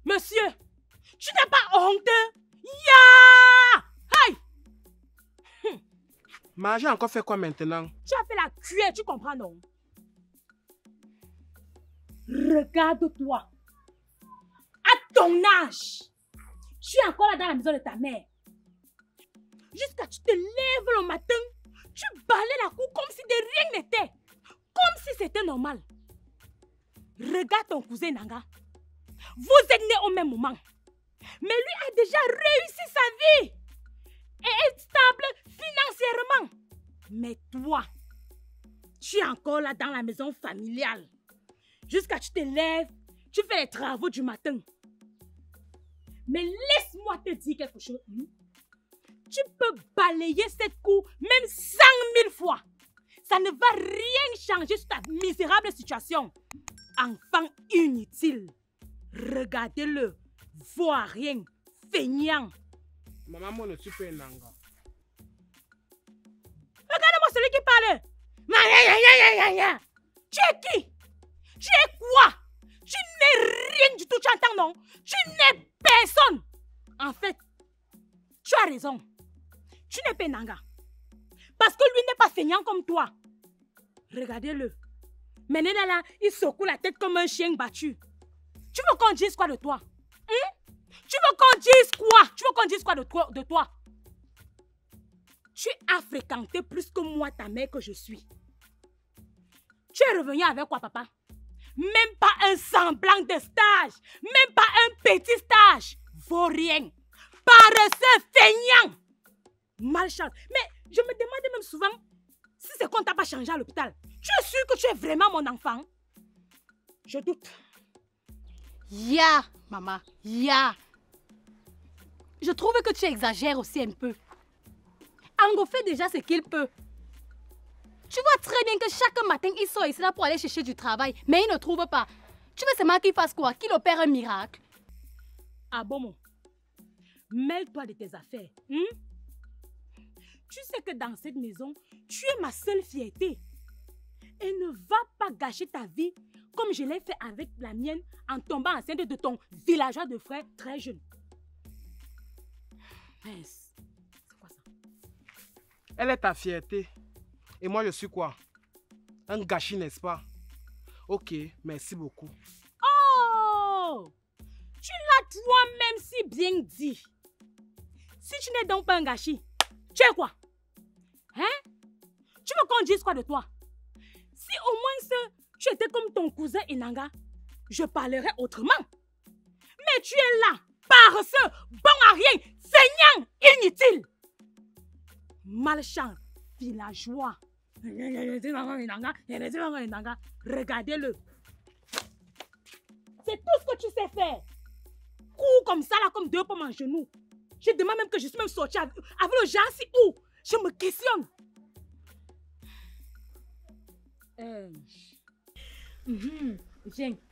Monsieur, tu n'es pas honteux? Ya! Hey! Mais j'ai encore fait quoi maintenant? Tu as fait la cuillère, tu comprends, non? Regarde-toi. À ton âge, tu es encore là dans la maison de ta mère. Jusqu'à tu te lèves le matin, tu balayes la cour comme si de rien n'était. Comme si c'était normal. Regarde ton cousin Nanga. Vous êtes nés au même moment. Mais lui a déjà réussi sa vie. Et est stable financièrement. Mais toi, tu es encore là dans la maison familiale. Jusqu'à tu te lèves, tu fais les travaux du matin. Mais laisse-moi te dire quelque chose. Tu peux balayer cette cour même 100 000 fois. Ça ne va rien changer sur ta misérable situation. Enfant inutile. Regardez-le. Vois rien. Feignant. Maman, moi, ne suis pas un anga. Regarde-moi celui qui parle. Tu es qui? Tu es quoi? Tu n'es rien du tout, tu entends, non? Tu n'es personne. En fait, tu as raison. Tu n'es pas Nanga. Parce que lui n'est pas feignant comme toi. Regardez-le. Maintenant là, il secoue la tête comme un chien battu. Tu veux qu'on dise quoi de toi? Tu veux qu'on dise quoi? Tu veux qu'on dise quoi de toi? Tu as fréquenté plus que moi ta mère que je suis. Tu es revenu avec quoi, papa? Même pas un semblant de stage. Même pas un petit stage. Vaut rien. Paresseux, feignant. Malchance. Mais je me demande même souvent si c'est qu'on t'a pas changé à l'hôpital. Tu es sûr que tu es vraiment mon enfant? Je doute. Ya, maman, ya. Je trouve que tu exagères aussi un peu. Ango fait déjà ce qu'il peut. Tu vois très bien que chaque matin, il sort ici là pour aller chercher du travail, mais il ne trouve pas. Tu veux seulement qu'il fasse quoi? Qu'il opère un miracle? Ah bon? Mêle-toi de tes affaires. Tu sais que dans cette maison, tu es ma seule fierté. Et ne va pas gâcher ta vie comme je l'ai fait avec la mienne en tombant enceinte de ton villageois de frère très jeune. C'est quoi ça? Elle est ta fierté. Et moi, je suis quoi? Un gâchis, n'est-ce pas? Ok, merci beaucoup. Oh! Tu l'as toi-même si bien dit. Si tu n'es donc pas un gâchis, tu es quoi? Hein? Tu veux qu'on dise quoi de toi? Si au moins tu étais comme ton cousin Inanga, je parlerais autrement. Mais Et tu es là, paresseux, bon à rien, saignant, inutile. Malchant, villageois. Regardez-le. C'est tout ce que tu sais faire. Cours comme ça, là, comme deux pommes en genoux. Je demande même que je suis même sortie avec le genre si où. Je me questionne.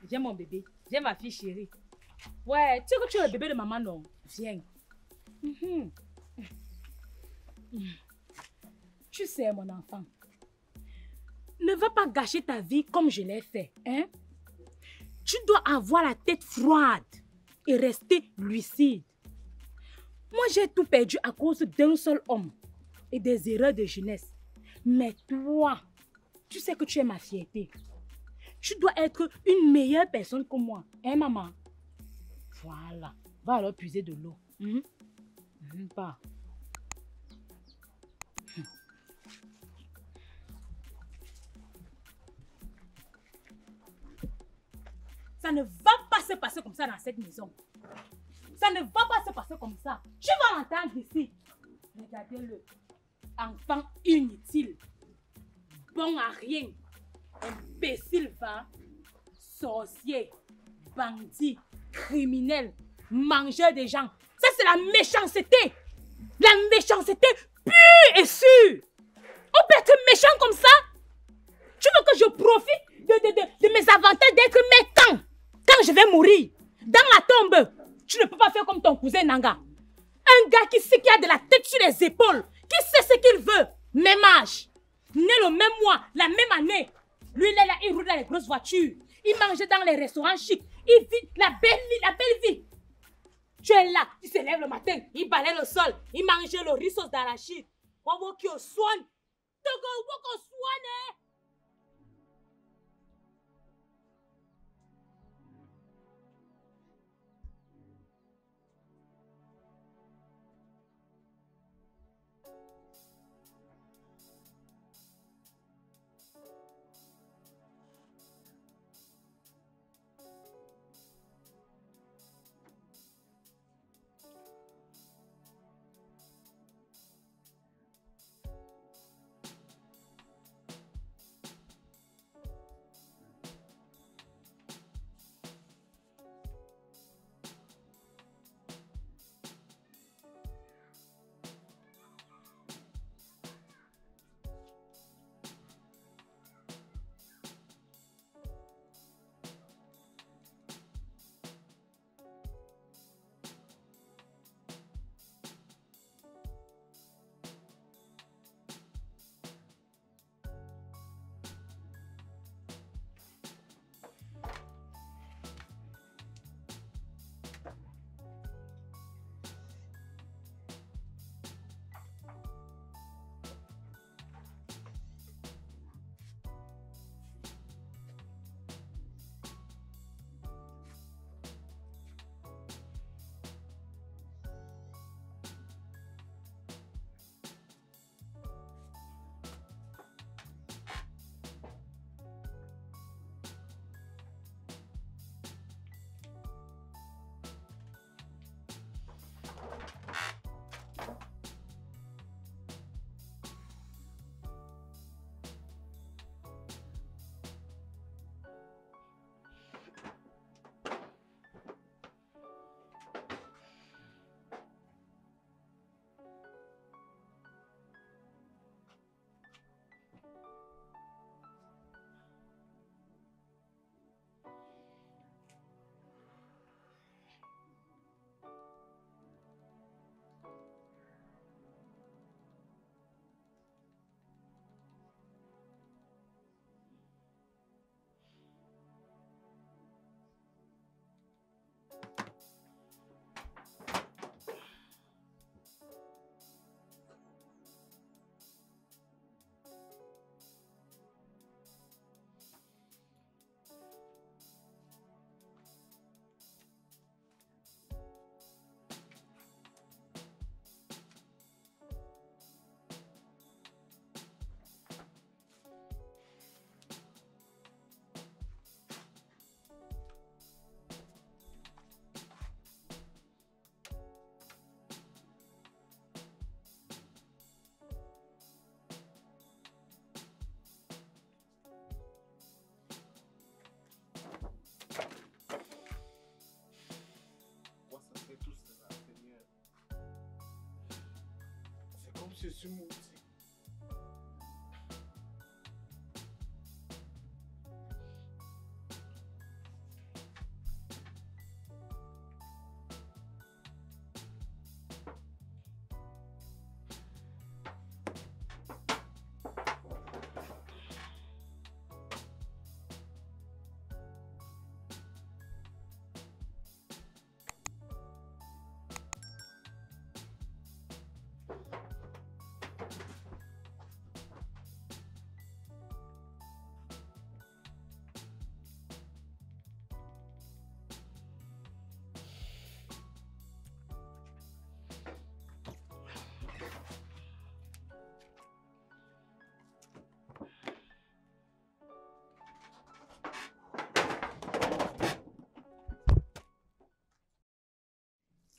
J'ai mon bébé. J'ai ma fille chérie. Ouais, tu sais que tu es le bébé de maman, non? Viens. Tu sais, mon enfant, ne va pas gâcher ta vie comme je l'ai fait, hein? Tu dois avoir la tête froide et rester lucide. Moi, j'ai tout perdu à cause d'un seul homme et des erreurs de jeunesse. Mais toi, tu sais que tu es ma fierté. Tu dois être une meilleure personne que moi, hein, maman? Voilà. Va alors puiser de l'eau. Pas. Ça ne va pas se passer comme ça dans cette maison. Ça ne va pas se passer comme ça. Tu vas l'entendre ici. Regardez-le. Enfant inutile. Bon à rien. Imbécile, va. Sorcier. Bandit. Criminel. Mangeur de gens. Ça, c'est la méchanceté. La méchanceté pure et sûre. On peut être méchant comme ça? Tu veux que je profite de mes avantages d'être méchant quand je vais mourir dans la tombe? Tu ne peux pas faire comme ton cousin Nanga. Un gars qui sait qu'il a de la tête sur les épaules, qui sait ce qu'il veut, même âge, né le même mois, la même année. Lui, il est là, il roule dans les grosses voitures, il mange dans les restaurants chics, il vit la belle vie. Tu es là, tu se lèves le matin, il balaye le sol, il mange le riz sauce d'arachide. On voit qu'il soigne. On soigne. suis maudit.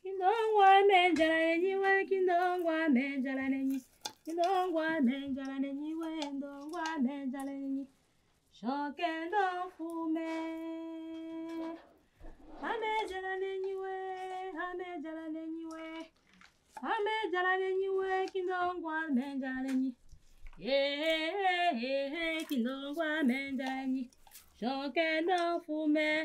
Kindongwa menjala nenyiwe, kindongwa menjala nenyi, kindongwa menjala nenyiwe, ndongwa menjala nenyi, shokendo fume. Amejala nenyiwe, amejala nenyiwe, amejala nenyiwe, kindongwa menjala nenyi, kindongwa menjala nenyi, shokendo fume.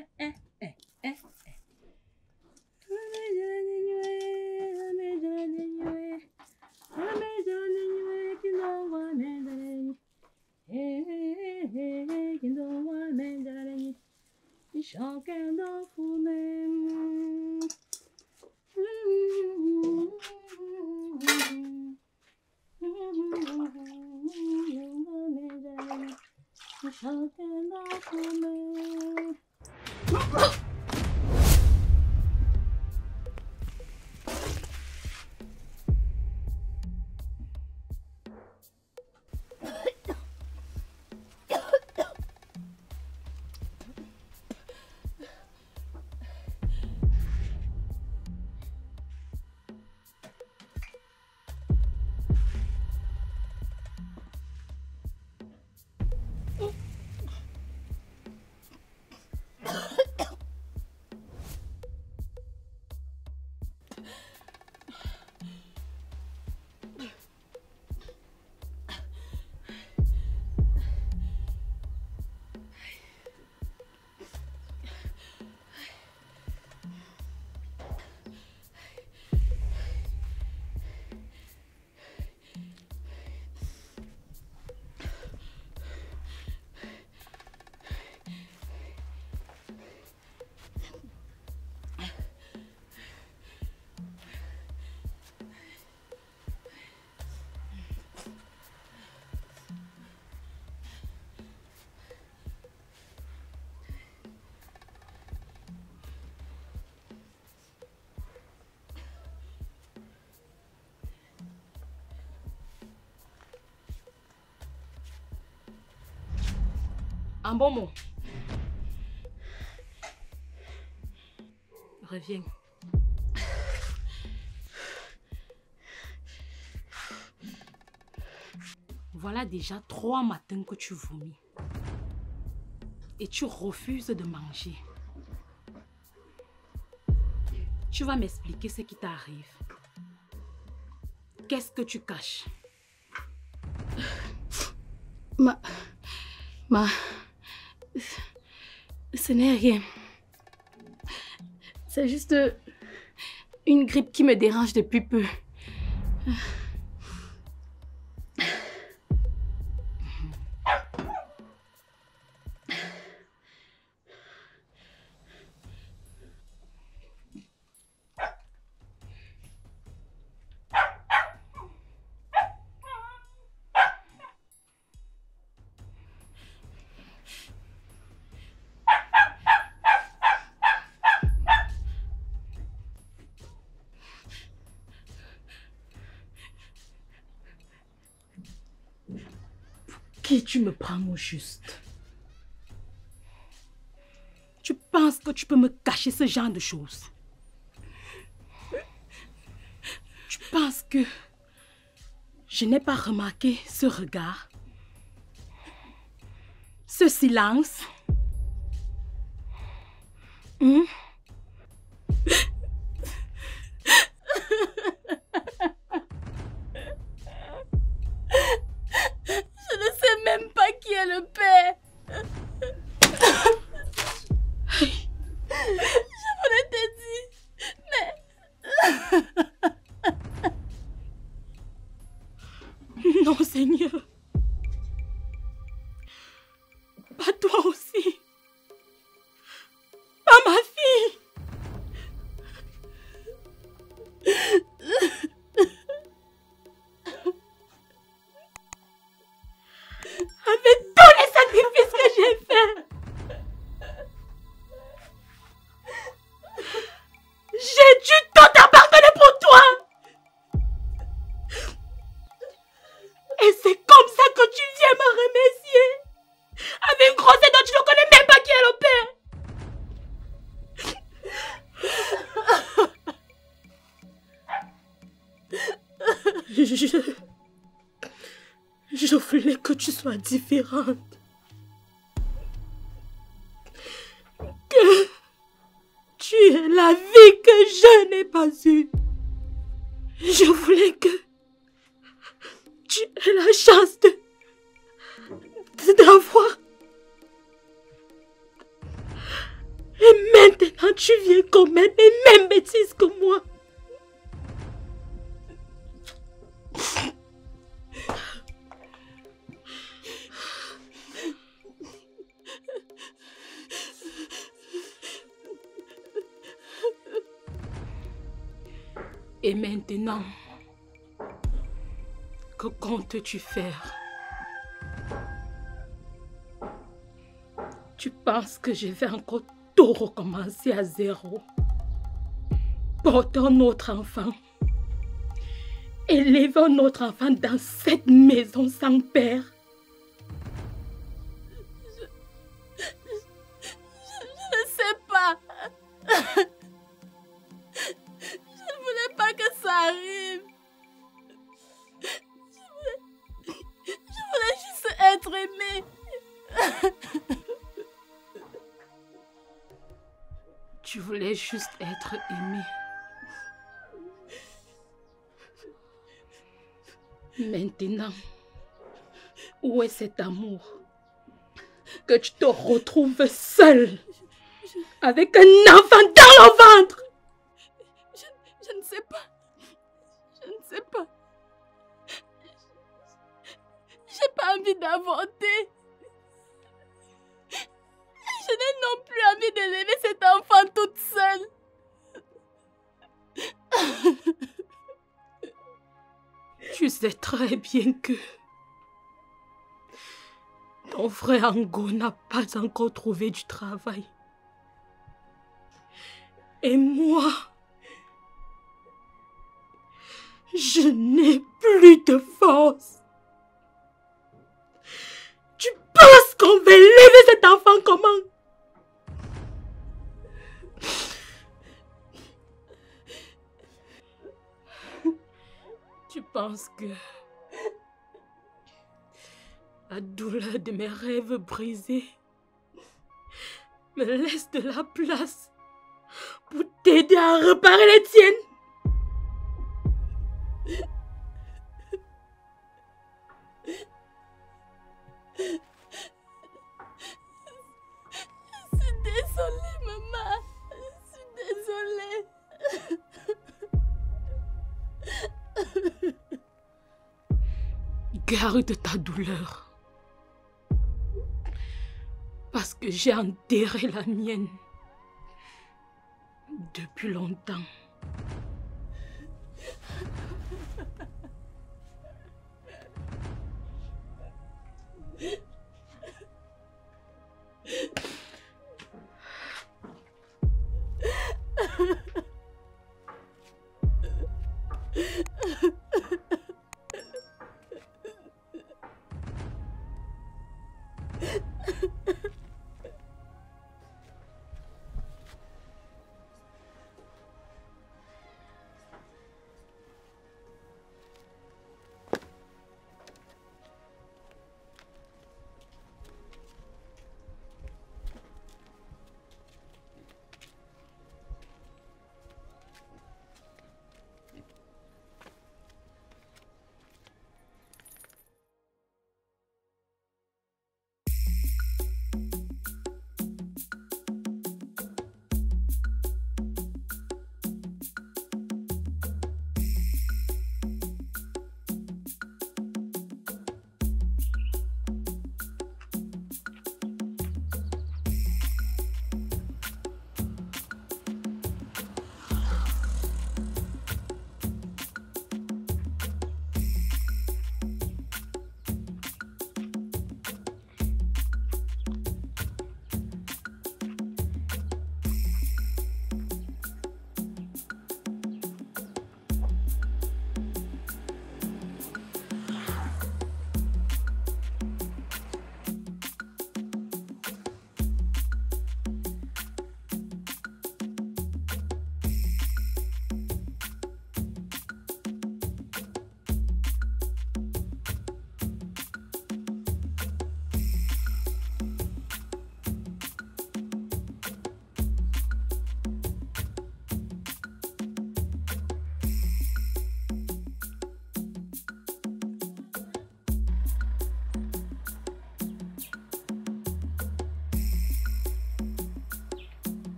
Un bon mot. Reviens. Voilà déjà 3 matins que tu vomis. Et tu refuses de manger. Tu vas m'expliquer ce qui t'arrive. Qu'est-ce que tu caches? Ce n'est rien. C'est juste une grippe qui me dérange depuis peu. Qui tu me prends au juste? Tu penses que tu peux me cacher ce genre de choses? Tu penses que je n'ai pas remarqué ce regard? Ce silence? le père. Je voulais te dire, mais... Non, Seigneur. Pas toi aussi. Pas ma fille. Avec tous les sacrifices que j'ai faits, j'ai dû tout abandonner pour toi. Et c'est comme ça que tu viens me remercier. Avec une grossesse dont tu ne connais même pas qui est le père. Je voulais que tu sois différente. Que tu aies la vie que je n'ai pas eue. Je voulais que tu aies la chance d'avoir. Et maintenant, tu viens commettre les mêmes bêtises que moi. Et maintenant, que comptes-tu faire? Tu penses que je vais encore tout recommencer à zéro? Porter un autre enfant? Élever un autre enfant dans cette maison sans père? Je ne sais pas. Je ne voulais pas que ça arrive. Je voulais juste être aimée. Tu voulais juste être aimée. Maintenant, où est cet amour? Que tu te retrouves seule avec un enfant dans le ventre. Je ne sais pas. Je ne sais pas. J'ai pas envie d'avorter. Je n'ai non plus envie d'élever cet enfant toute seule. Tu sais très bien que ton frère Ango n'a pas encore trouvé du travail. Et moi, je n'ai plus de force. Tu penses qu'on va élever cet enfant comment? Tu penses que la douleur de mes rêves brisés me laisse de la place pour t'aider à réparer les tiennes? Je suis désolée, maman. Je suis désolée. Garde ta douleur. Parce que j'ai enterré la mienne depuis longtemps.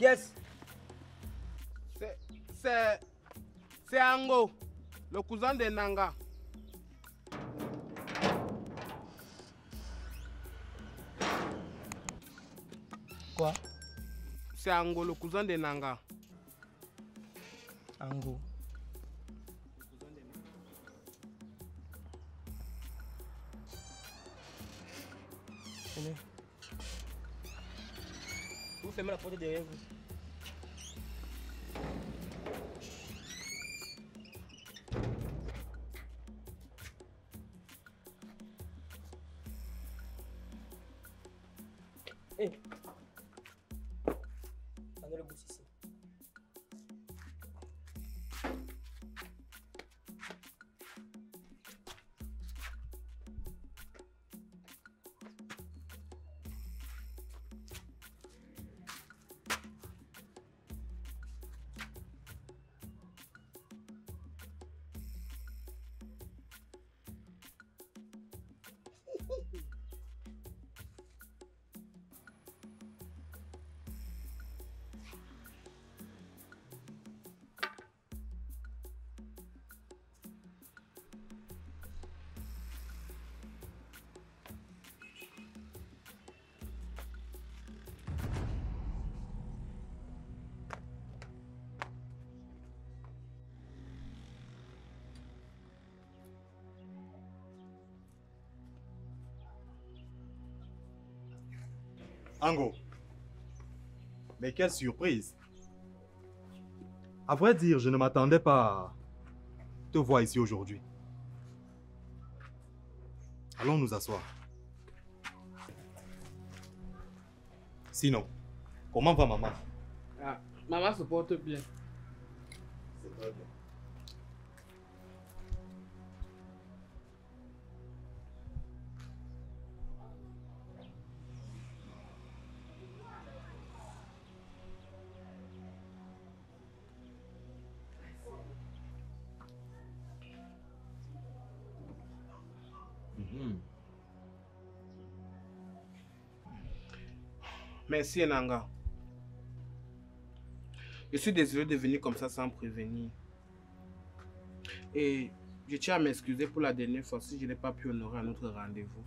Qui est-ce? C'est Ango, le cousin de Nanga. Quoi? C'est Ango, le cousin de Nanga. Ango. Venez. Vous fermez la porte derrière vous. Hé. Prenez le bus ici. Ango, mais quelle surprise! À vrai dire, je ne m'attendais pas à te voir ici aujourd'hui. Allons nous asseoir. Sinon, comment va maman? Ah, maman se porte bien. C'est très bien. Merci Nanga. Je suis désolé de venir comme ça sans prévenir. Et je tiens à m'excuser pour la dernière fois si je n'ai pas pu honorer à notre rendez-vous.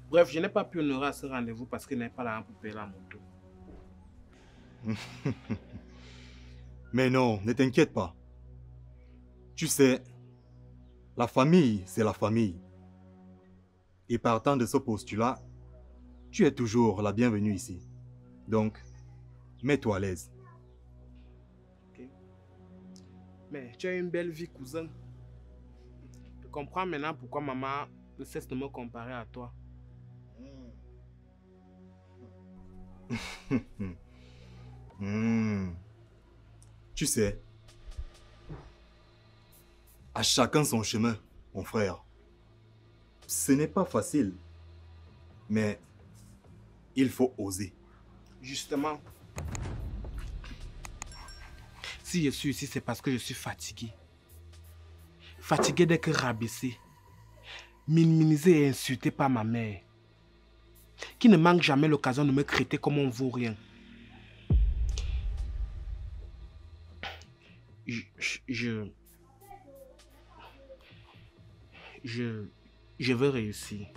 Bref, je n'ai pas pu honorer à ce rendez-vous parce que je n'ai pas l'argent pour payer la moto. Mais non, ne t'inquiète pas. Tu sais, la famille, c'est la famille. Et partant de ce postulat, tu es toujours la bienvenue ici. Donc, mets-toi à l'aise. Okay. Mais tu as une belle vie, cousin. Je comprends maintenant pourquoi maman ne cesse de me comparer à toi. Tu sais, à chacun son chemin, mon frère. Ce n'est pas facile, mais il faut oser. Justement, si je suis ici, c'est parce que je suis fatigué. Fatigué d'être rabaissé, minimisé et insulté par ma mère, qui ne manque jamais l'occasion de me traiter comme on ne vaut rien. Je veux réussir.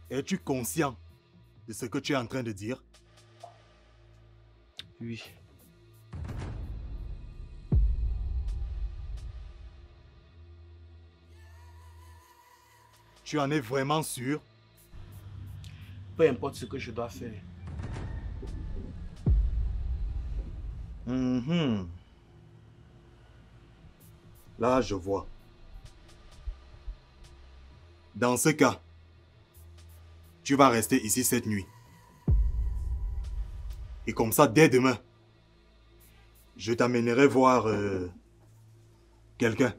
Es-tu conscient de ce que tu es en train de dire? Oui. Tu en es vraiment sûr? Peu importe ce que je dois faire. Là, je vois. Dans ce cas, tu vas rester ici cette nuit. Et comme ça, dès demain, je t'amènerai voir quelqu'un.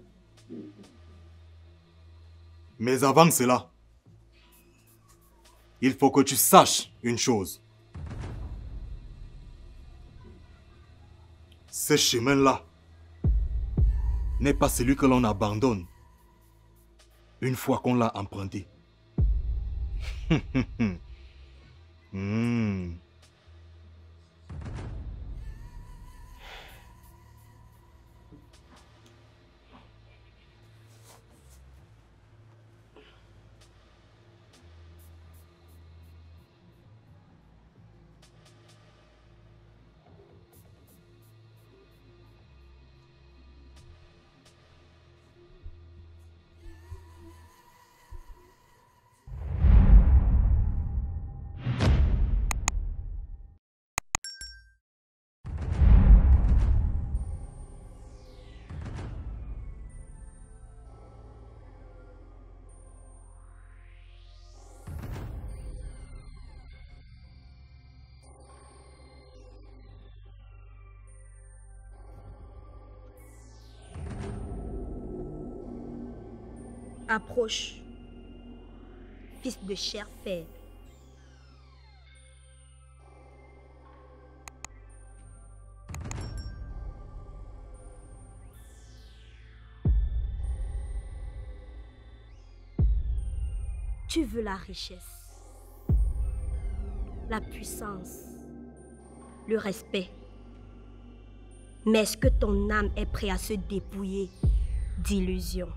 Mais avant cela, il faut que tu saches une chose. Ce chemin-là n'est pas celui que l'on abandonne une fois qu'on l'a emprunté. Hmm. Approche, fils de chair faible. Tu veux la richesse, la puissance, le respect. Mais est-ce que ton âme est prête à se dépouiller d'illusions?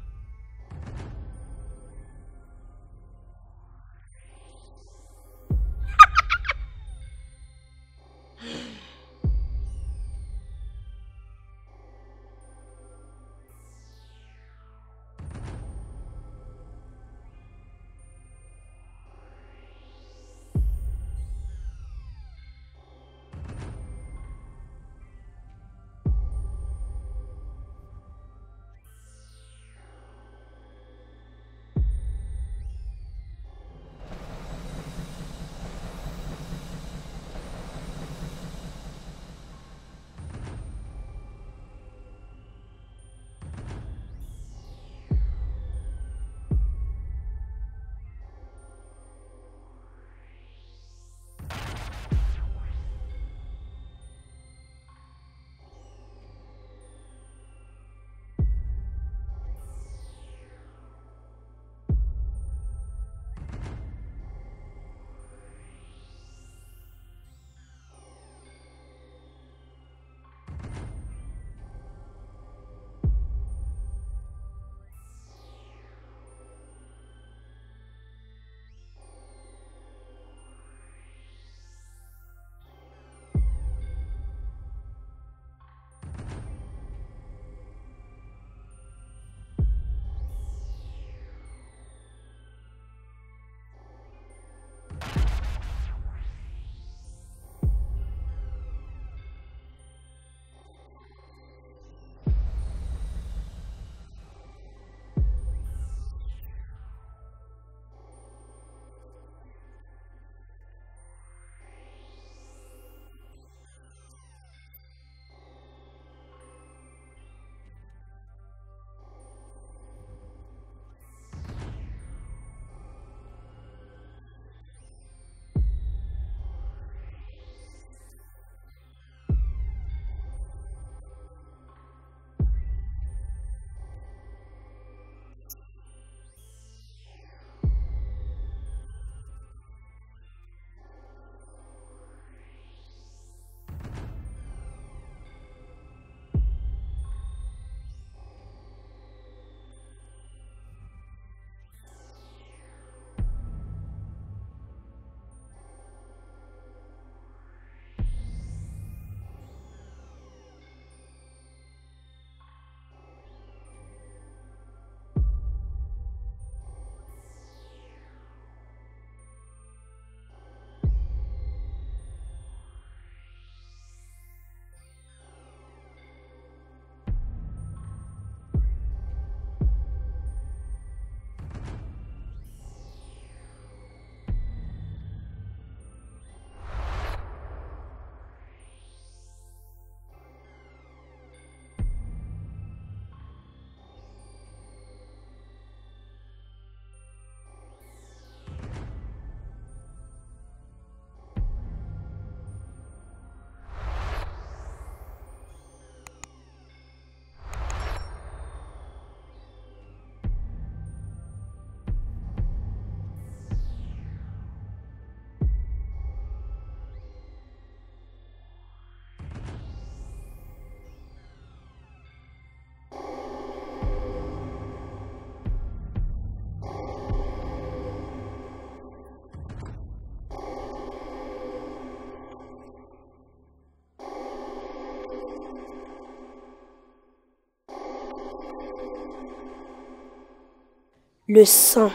Le sang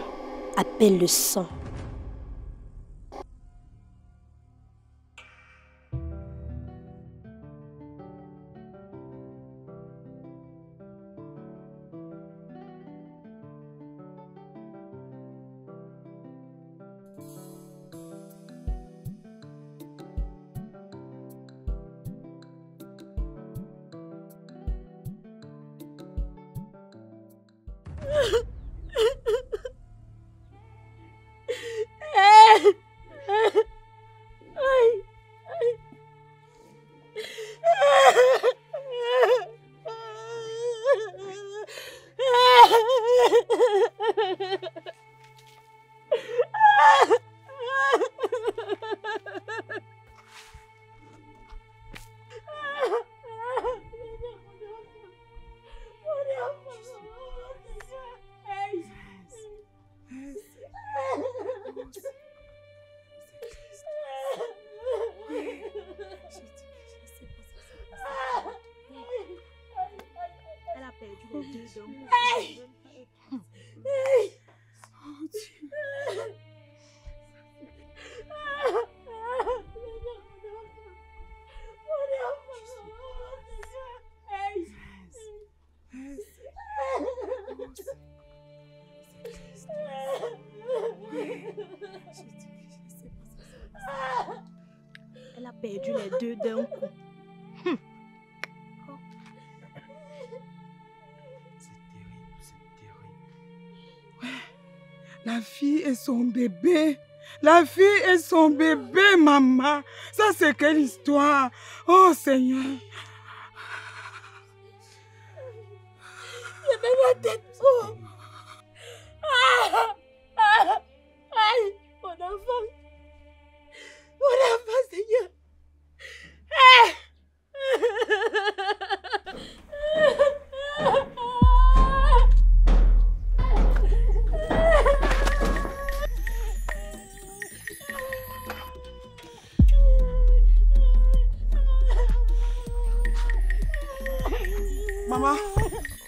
appelle le sang. Elle a perdu les deux d'un coup. La fille et son bébé. La fille et son bébé, maman. Ça, c'est quelle histoire? Oh, Seigneur. Je mets ma tête trop. Aïe, mon enfant. Mon enfant, Seigneur. Maman,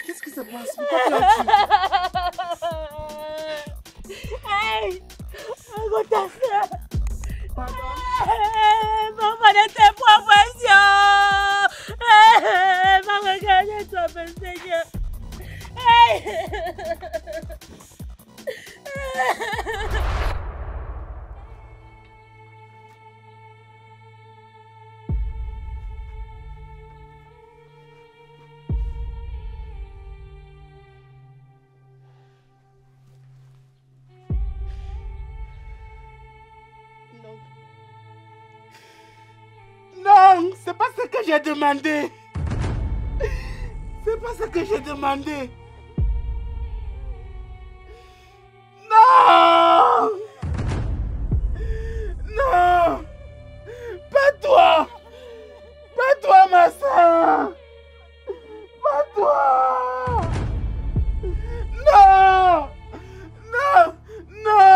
qu'est-ce qui se passe? Pourquoi pleures-tu? Hey, regarde ta soeur. Maman, Maman de tes propres yeux. Maman, regarde-toi, mon Seigneur. Hey. Non, c'est pas ce que j'ai demandé. C'est pas ce que j'ai demandé. Non! Non! Pas toi! Pas toi, ma soeur! Pas toi! Non! Non! Non!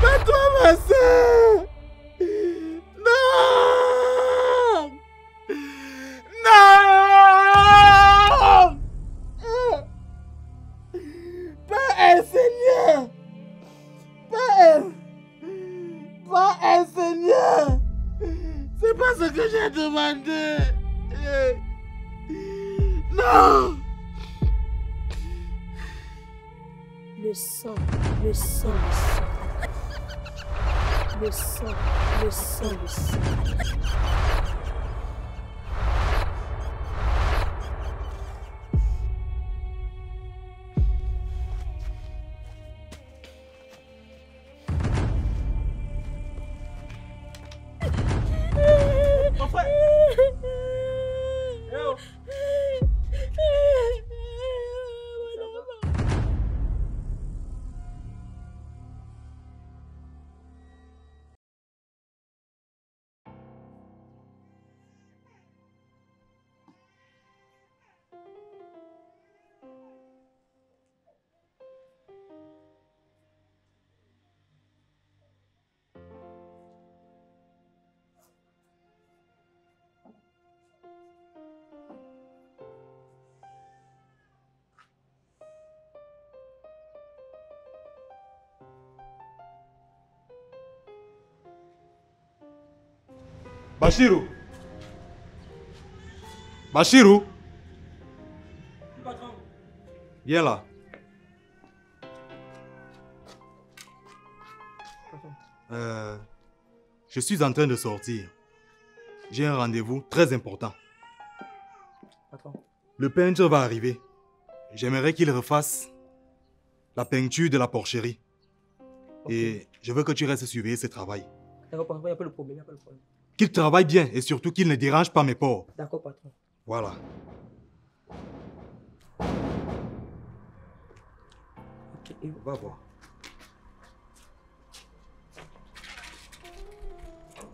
Pas toi, ma soeur! Non! Non! Pas elle, Seigneur! Pas elle! Pas elle, Seigneur! C'est pas ce que j'ai demandé! Non! Le sang, le sang, le sang. Le sang, le sang, le sang. Mon frère. Eh oh. Bachirou. Bachirou. Viens là. Je suis en train de sortir. J'ai un rendez-vous très important. Le peintre va arriver. J'aimerais qu'il refasse la peinture de la porcherie. Et je veux que tu restes surveiller ce travail. D'accord, patron, il n'y a pas de problème, Qu'il travaille bien et surtout qu'il ne dérange pas mes porcs. D'accord, patron. Voilà. Ok, Va voir.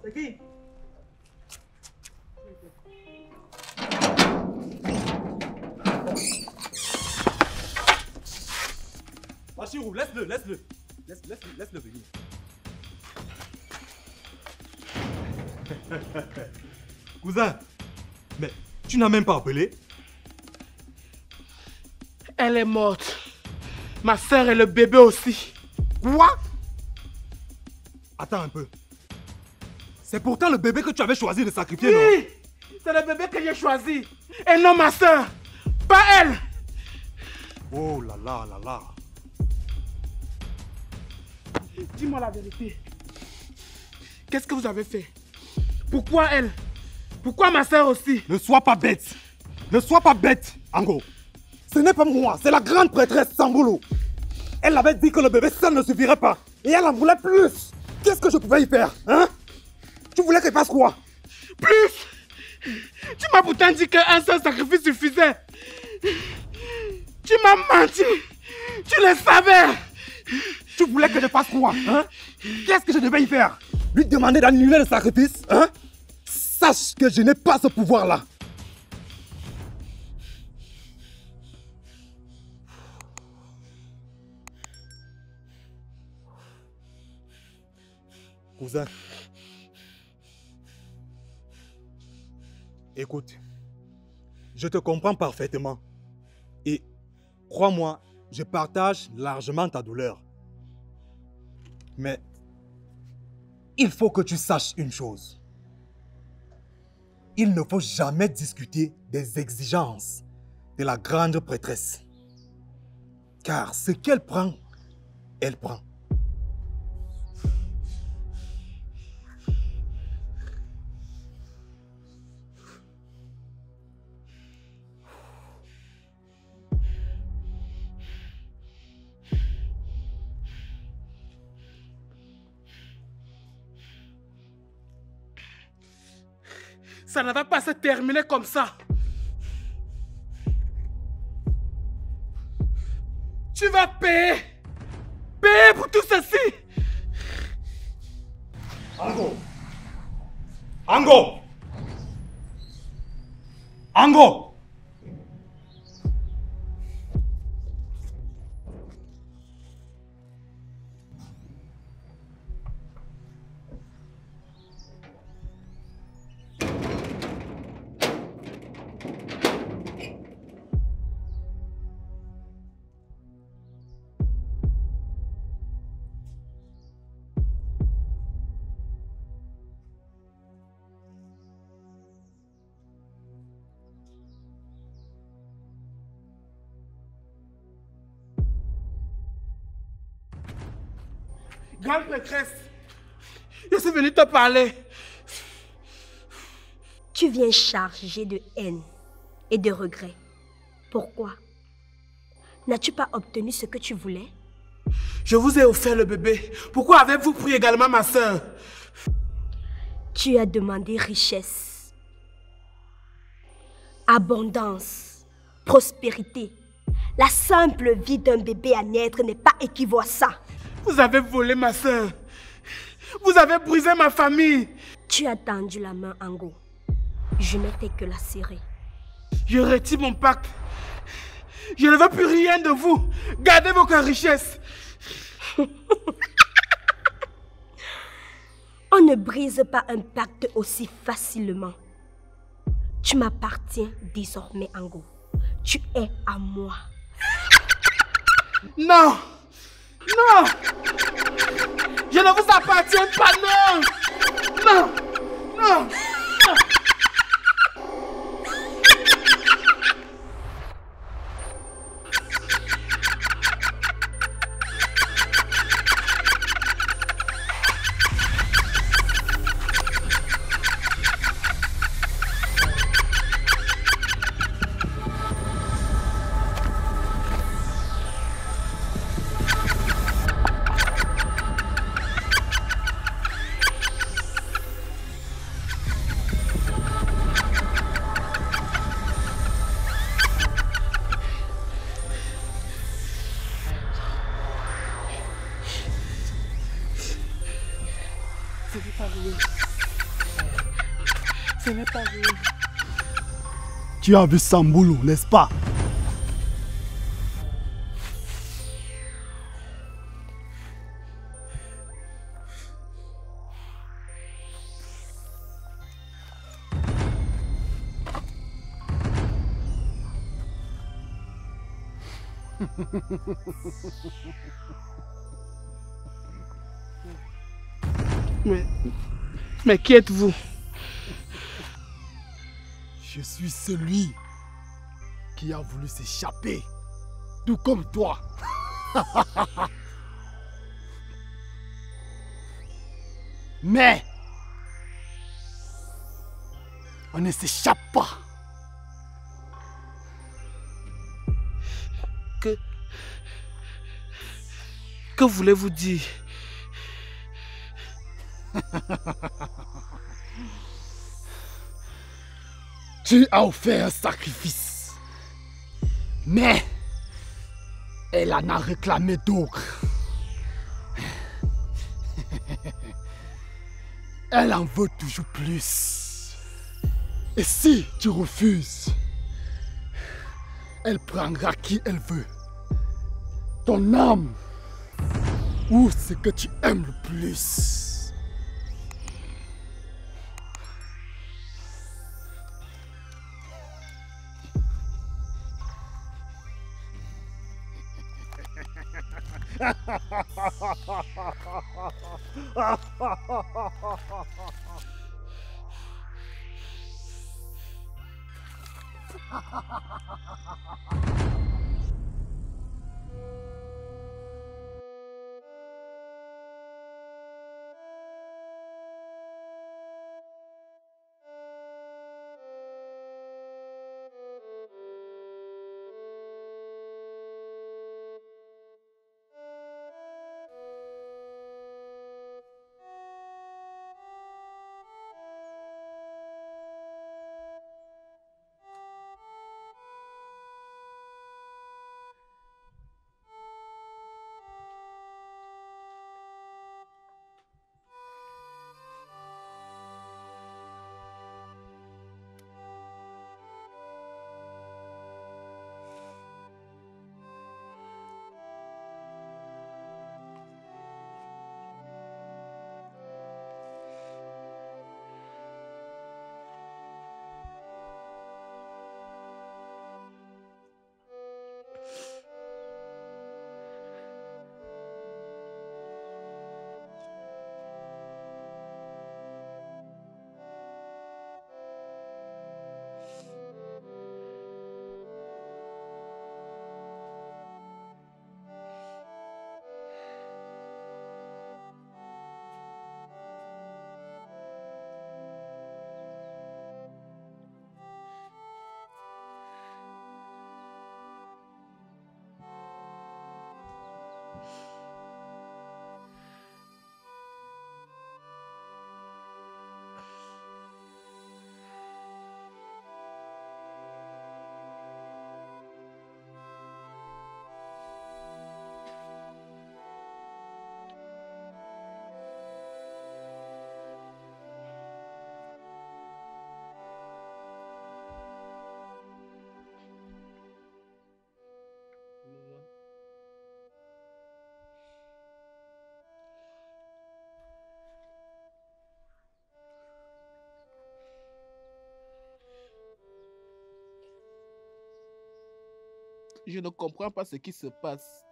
c'est qui? Bachirou, laisse-le. Laisse-le venir. Cousin, mais tu n'as même pas appelé? Elle est morte. Ma soeur et le bébé aussi. Quoi? Attends un peu. C'est pourtant le bébé que tu avais choisi de sacrifier, non? Oui, c'est le bébé que j'ai choisi. Et non ma soeur. Pas elle. Oh là là là là. Dis-moi la vérité. Qu'est-ce que vous avez fait? Pourquoi elle? Pourquoi ma soeur aussi? Ne sois pas bête. Ne sois pas bête, Ango. Ce n'est pas moi, c'est la grande prêtresse Sambolo. Elle avait dit que le bébé seul ne suffirait pas. Et elle en voulait plus. Qu'est-ce que je pouvais y faire, hein? Tu voulais qu'elle fasse quoi? Plus! Tu m'as pourtant dit qu'un seul sacrifice suffisait. Tu m'as menti. Tu le savais. Tu voulais que je fasse quoi, hein? Qu'est-ce que je devais y faire? Lui demander d'annuler le sacrifice, hein? Sache que je n'ai pas ce pouvoir-là. Cousin. Écoute, je te comprends parfaitement. Et crois-moi, je partage largement ta douleur. Mais il faut que tu saches une chose. Il ne faut jamais discuter des exigences de la grande prêtresse. Car ce qu'elle prend, elle prend. Ça ne va pas se terminer comme ça. Tu vas payer. Payer pour tout ceci. Ango! Ango! Ango! Grande prêtresse, je suis venu te parler. Tu viens chargé de haine et de regret. Pourquoi? N'as-tu pas obtenu ce que tu voulais? Je vous ai offert le bébé. Pourquoi avez-vous pris également ma soeur? Tu as demandé richesse, abondance, prospérité. La simple vie d'un bébé à naître n'est pas équivaut à ça. Vous avez volé ma soeur. Vous avez brisé ma famille. Tu as tendu la main, Ango. Je n'ai fait que la serrer. Je retire mon pacte. Je ne veux plus rien de vous. Gardez vos richesses. On ne brise pas un pacte aussi facilement. Tu m'appartiens désormais, Ango. Tu es à moi. Non. Non. Je ne vous appartiens pas, non. Non. Non. n'est pas vrai. Ce n'est pas vrai. Tu as vu Samboulou, n'est-ce pas? Mais qui êtes-vous? Je suis celui qui a voulu s'échapper, tout comme toi. Mais on ne s'échappe pas. Que voulez-vous dire? Tu as offert un sacrifice, mais elle en a réclamé d'autres. Elle en veut toujours plus. Et si tu refuses, elle prendra qui elle veut. Ton âme ou ce que tu aimes le plus. Je ne comprends pas ce qui se passe.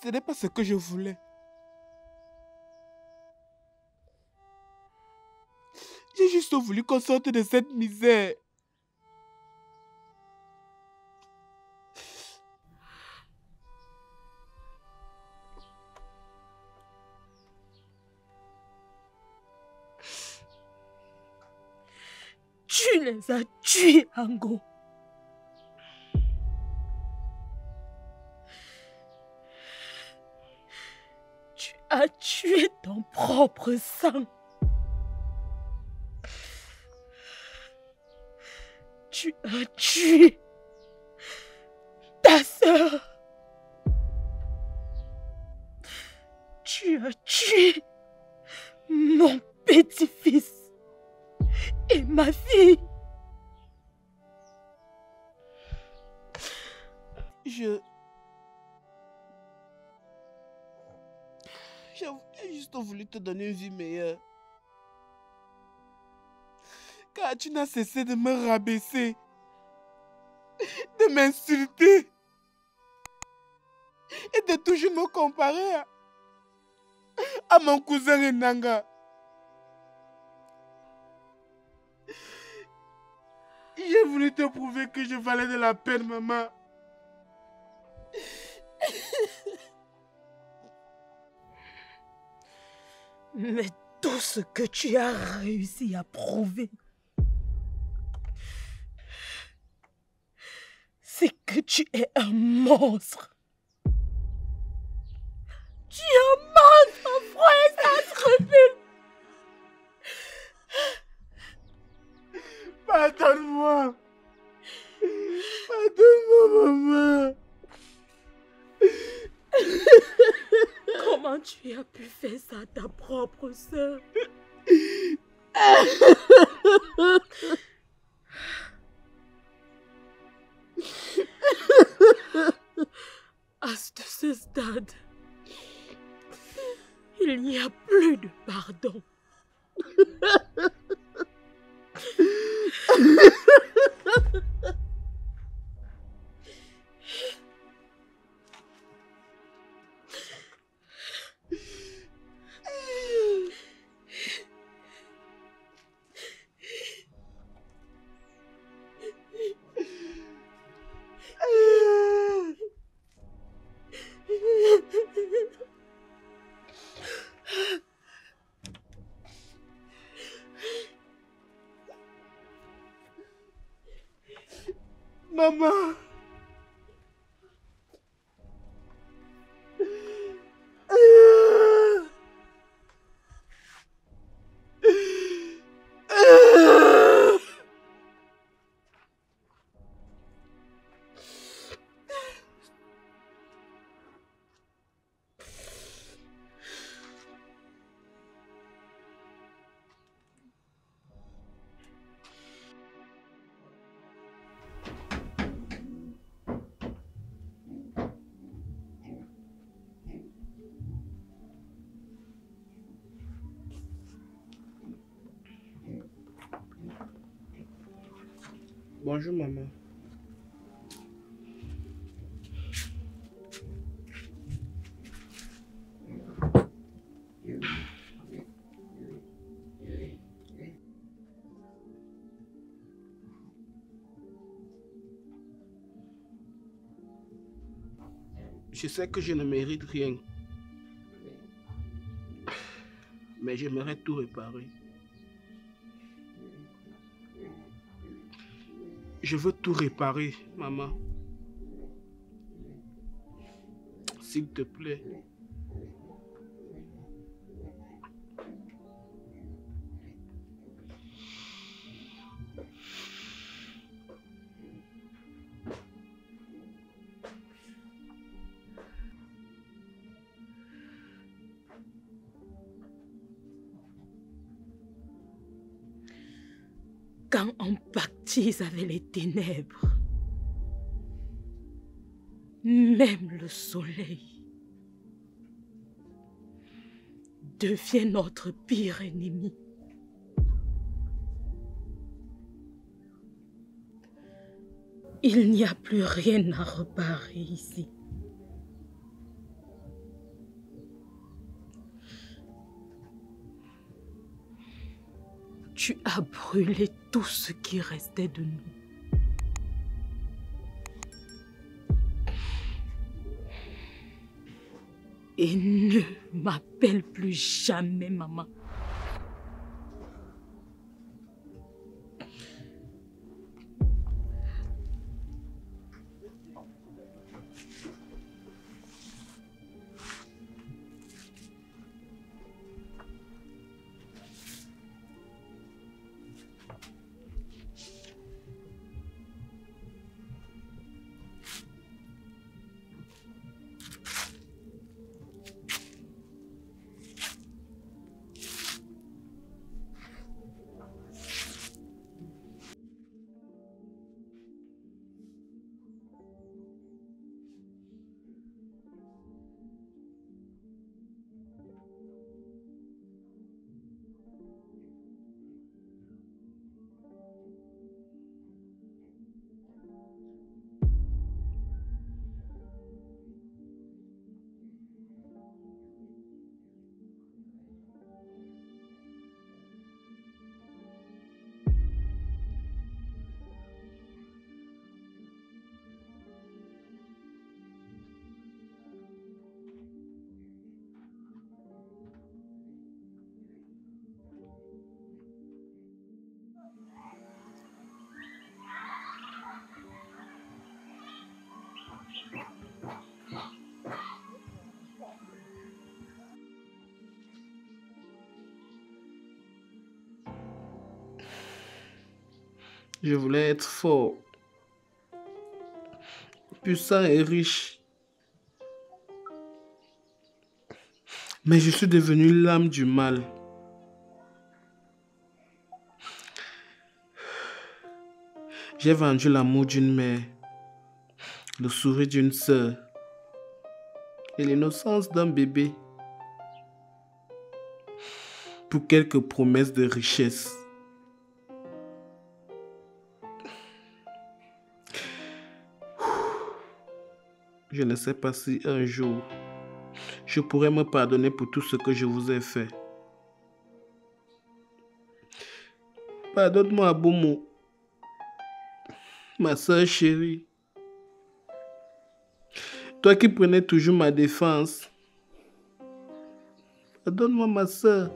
Ce n'est pas ce que je voulais. J'ai juste voulu qu'on sorte de cette misère. Tu les as tués, Ango. Tu as tué ton propre sang. Tu as tué ta sœur. Tu as tué mon petit-fils et ma fille. J'ai juste voulu te donner une vie meilleure. Car tu n'as cessé de me rabaisser, de m'insulter et de toujours me comparer à mon cousin Enanga. J'ai voulu te prouver que je valais de la peine, maman. Mais tout ce que tu as réussi à prouver, c'est que tu es un monstre. Tu es un monstre, frère, sans scrupule. Pardonne-moi. Pardonne-moi, maman. Comment tu as pu faire ça à ta propre sœur? À ce stade, il n'y a plus de pardon. Maman. Bonjour, maman. Je sais que je ne mérite rien, mais j'aimerais tout réparer. Je veux tout réparer, maman. S'il te plaît. Quand on pactise avec les ténèbres, même le soleil devient notre pire ennemi. Il n'y a plus rien à réparer ici. Tu as brûlé tout ce qui restait de nous. Et ne m'appelle plus jamais maman. Je voulais être fort, puissant et riche. Mais je suis devenu l'âme du mal. J'ai vendu l'amour d'une mère, le sourire d'une sœur et l'innocence d'un bébé pour quelques promesses de richesse. Je ne sais pas si un jour je pourrais me pardonner pour tout ce que je vous ai fait. Pardonne-moi, Bomo, ma soeur chérie. Toi qui prenais toujours ma défense. Pardonne-moi, ma soeur.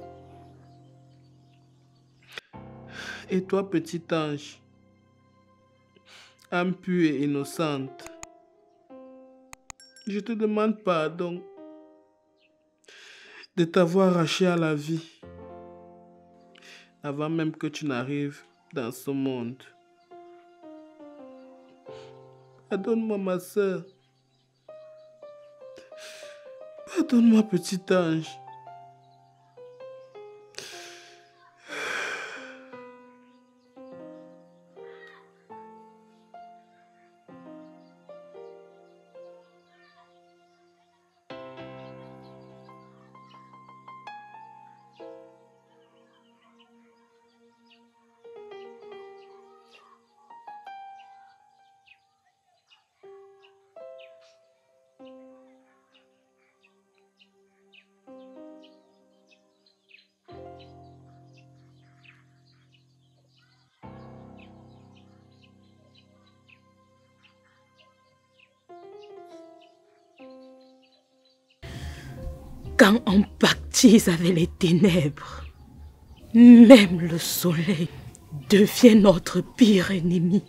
Et toi, petit ange, âme pure et innocente, je te demande pardon de t'avoir arraché à la vie avant même que tu n'arrives dans ce monde. Pardonne-moi, ma soeur. Pardonne-moi, petit ange. Quand on pactise avec les ténèbres, même le soleil devient notre pire ennemi.